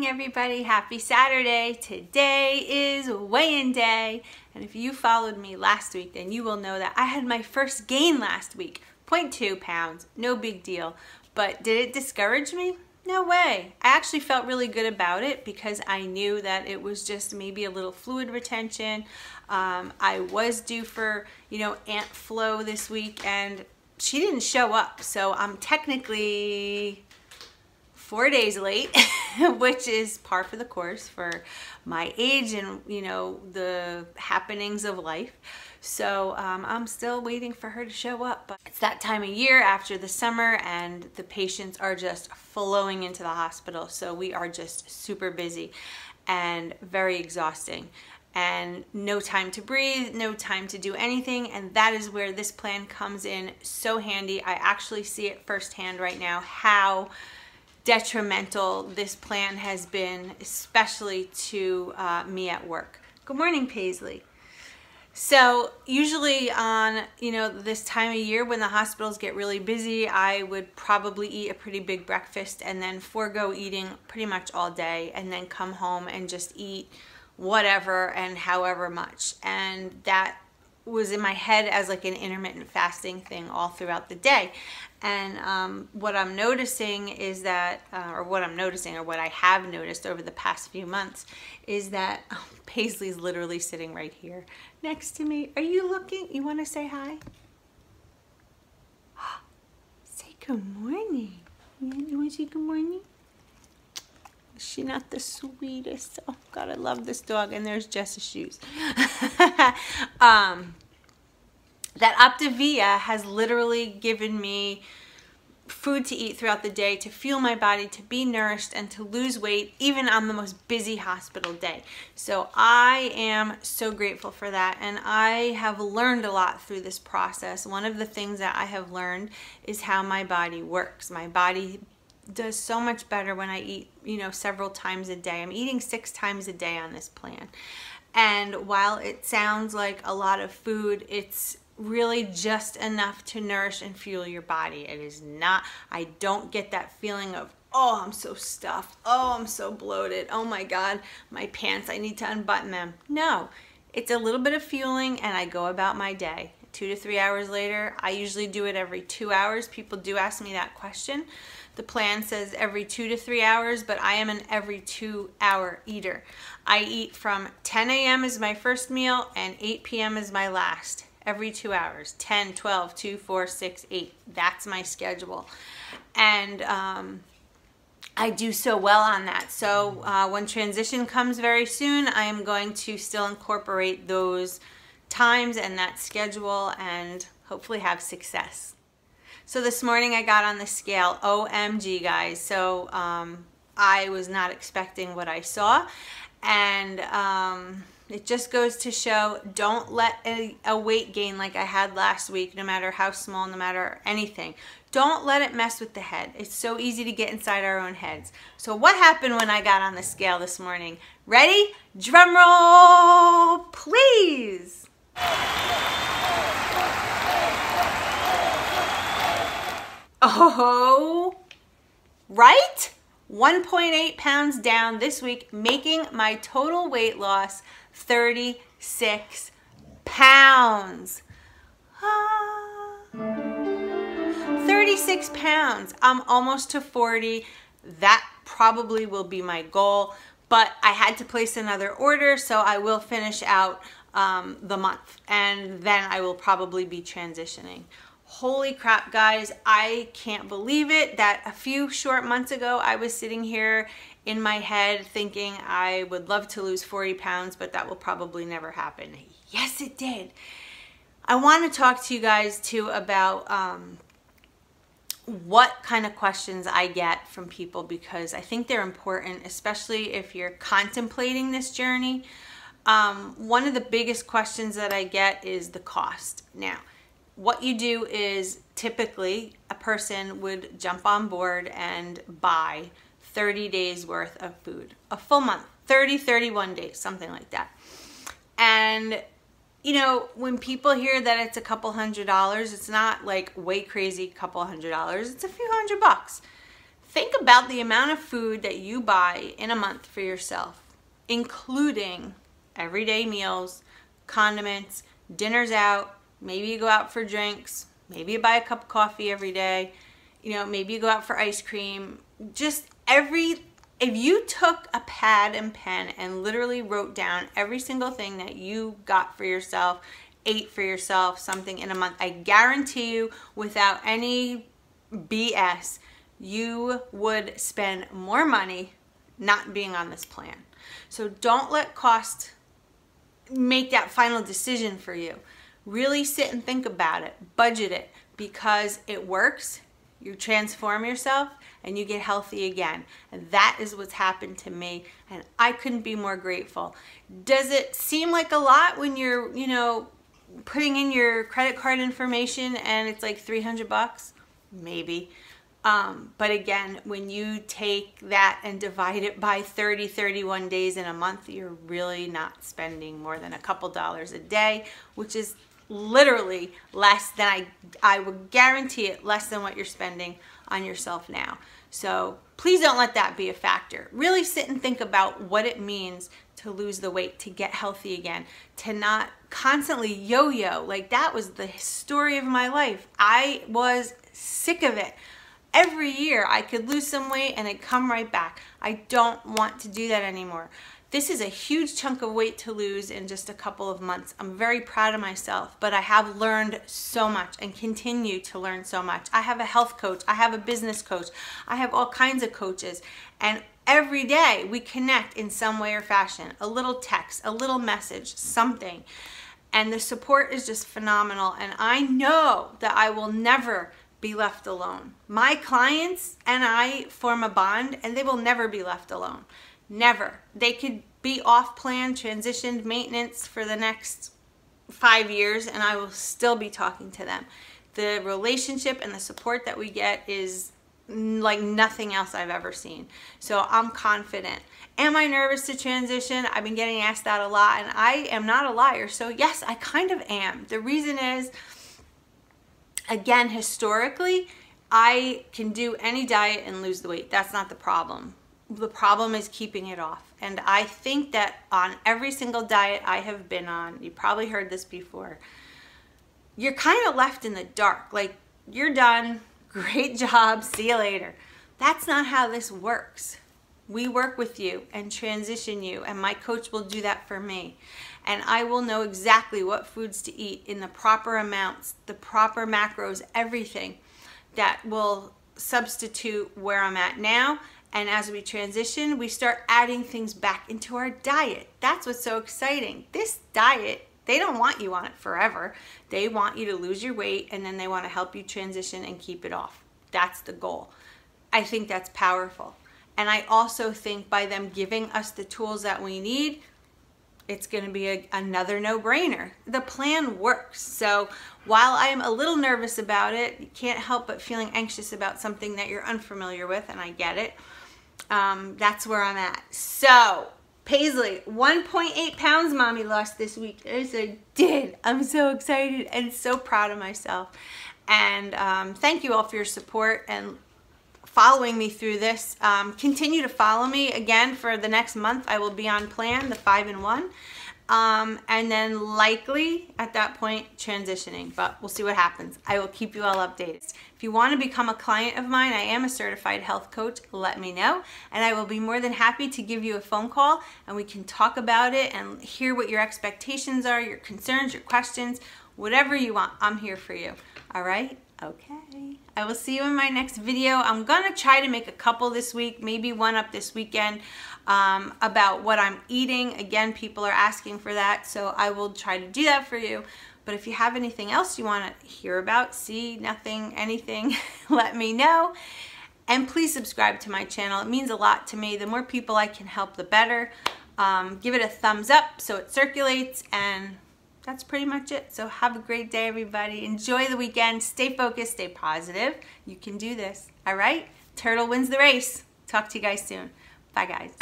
morning, everybody. Happy Saturday. Today is weigh-in day. And if you followed me last week, then you will know that I had my first gain last week. 0.2 pounds. No big deal. But did it discourage me? No way. I actually felt really good about it because I knew that it was just maybe a little fluid retention. I was due for, Aunt Flo this week and she didn't show up. So I'm technically 4 days late, which is par for the course for my age and, the happenings of life. So I'm still waiting for her to show up. But it's that time of year after the summer and the patients are just flowing into the hospital. So we are just super busy and very exhausting and no time to breathe, no time to do anything. And that is where this plan comes in so handy. I actually see it firsthand right now, how detrimental this plan has been, especially to me at work. Good morning, Paisley. So usually on, this time of year when the hospitals get really busy, I would probably eat a pretty big breakfast and then forego eating pretty much all day and then come home and just eat whatever and however much. And that was in my head as like an intermittent fasting thing all throughout the day. And what I'm noticing is that, or what I have noticed over the past few months is that Paisley's literally sitting right here next to me. Are you looking? You want to say hi? Say good morning. You want to say good morning? Is she not the sweetest? Oh God, I love this dog. And there's Jess's shoes. That Optavia has literally given me food to eat throughout the day to fuel my body, to be nourished, and to lose weight, even on the most busy hospital day. So I am so grateful for that, and I have learned a lot through this process. One of the things that I have learned is how my body works. My body does so much better when I eat, several times a day. I'm eating 6 times a day on this plan. And while it sounds like a lot of food, it's really just enough to nourish and fuel your body. It is not, I don't get that feeling of, oh, I'm so stuffed. Oh, I'm so bloated. Oh my God, my pants, I need to unbutton them. No, it's a little bit of fueling and I go about my day. 2 to 3 hours later, I usually do it every 2 hours. People do ask me that question. The plan says every 2 to 3 hours, but I am an every 2-hour eater. I eat from 10 a.m. is my first meal and 8 p.m. is my last. Every 2 hours, 10, 12, 2, 4, 6, 8. That's my schedule. And I do so well on that. So when transition comes very soon, I am going to still incorporate those times and that schedule and hopefully have success. So this morning I got on the scale. OMG, guys. So I was not expecting what I saw. And it just goes to show, don't let a weight gain like I had last week, no matter how small, no matter anything. Don't let it mess with the head. It's so easy to get inside our own heads. So what happened when I got on the scale this morning? Ready? Drum roll, please. Oh, right? 1.8 pounds down this week, making my total weight loss 36 pounds. 36 pounds. I'm almost to 40. That probably will be my goal, but I had to place another order, so I will finish out the month, and then I will probably be transitioning. Holy crap, guys, I can't believe it that a few short months ago I was sitting here in my head thinking I would love to lose 40 pounds, but that will probably never happen. Yes, it did. I want to talk to you guys too about what kind of questions I get from people, because I think they're important, especially if you're contemplating this journey. One of the biggest questions that I get is the cost. Now, what you do is typically a person would jump on board and buy 30 days worth of food, a full month, 30, 31 days, something like that. And when people hear that it's a couple $100s, it's not like way crazy couple $100s, it's a few $100. Think about the amount of food that you buy in a month for yourself, including everyday meals, condiments, dinners out, maybe you go out for drinks, maybe you buy a cup of coffee every day, you know, maybe you go out for ice cream. Just if you took a pad and pen and literally wrote down every single thing that you got for yourself, ate for yourself, something in a month, I guarantee you, without any BS, you would spend more money not being on this plan. So don't let cost make that final decision for you. Really sit and think about it, budget it, because it works. You transform yourself and you get healthy again. And that is what's happened to me, and I couldn't be more grateful. Does it seem like a lot when you're, you know, putting in your credit card information and it's like $300? Maybe. But again, when you take that and divide it by 31 days in a month, you're really not spending more than a couple dollars a day, which is literally less than, I would guarantee it, less than what you're spending on yourself now. So please don't let that be a factor. Really sit and think about what it means to lose the weight, to get healthy again, to not constantly yo-yo. Like, that was the story of my life. I was sick of it. Every year I could lose some weight and it'd come right back. I don't want to do that anymore. This is a huge chunk of weight to lose in just a couple of months. I'm very proud of myself, but I have learned so much and continue to learn so much. I have a health coach, I have a business coach, I have all kinds of coaches, and every day we connect in some way or fashion. A little text, a little message, something. And the support is just phenomenal, and I know that I will never be left alone. My clients and I form a bond, and they will never be left alone. Never. They could be off plan, transitioned, maintenance for the next 5 years, and I will still be talking to them. The relationship and the support that we get is like nothing else I've ever seen. So I'm confident. Am I nervous to transition? I've been getting asked that a lot, and I am not a liar. So yes, I kind of am. The reason is, again, historically, I can do any diet and lose the weight. That's not the problem. The problem is keeping it off. And I think that on every single diet I have been on, you probably heard this before, you're kind of left in the dark. Like, you're done, great job, see you later. That's not how this works. We work with you and transition you, and my coach will do that for me. And I will know exactly what foods to eat in the proper amounts, the proper macros, everything that will substitute where I'm at now. And as we transition, we start adding things back into our diet. That's what's so exciting. This diet, they don't want you on it forever. They want you to lose your weight, and then they want to help you transition and keep it off. That's the goal. I think that's powerful. And I also think by them giving us the tools that we need, it's going to be another no-brainer. The plan works. So while I'm a little nervous about it, you can't help but feeling anxious about something that you're unfamiliar with, and I get it. That's where I'm at. So Paisley, 1.8 pounds mommy lost this week. Yes, I did. I'm so excited and so proud of myself. And thank you all for your support and following me through this. Continue to follow me. Again, for the next month, I will be on plan, the 5-in-1. And then likely at that point transitioning, but we'll see what happens. I will keep you all updated. If you want to become a client of mine, I am a certified health coach. Let me know, and I will be more than happy to give you a phone call, and we can talk about it and hear what your expectations are, your concerns, your questions, whatever you want. I'm here for you. All right? Okay. I will see you in my next video. I'm gonna try to make a couple this week, maybe one up this weekend, about what I'm eating. Again, people are asking for that, so I will try to do that for you. But if you have anything else you want to hear about, see, nothing, anything, let me know. And please subscribe to my channel. It means a lot to me. The more people I can help, the better. Give it a thumbs up so it circulates, and that's pretty much it. So have a great day, everybody. Enjoy the weekend. Stay focused, stay positive. You can do this. All right? Turtle wins the race. Talk to you guys soon. Bye, guys.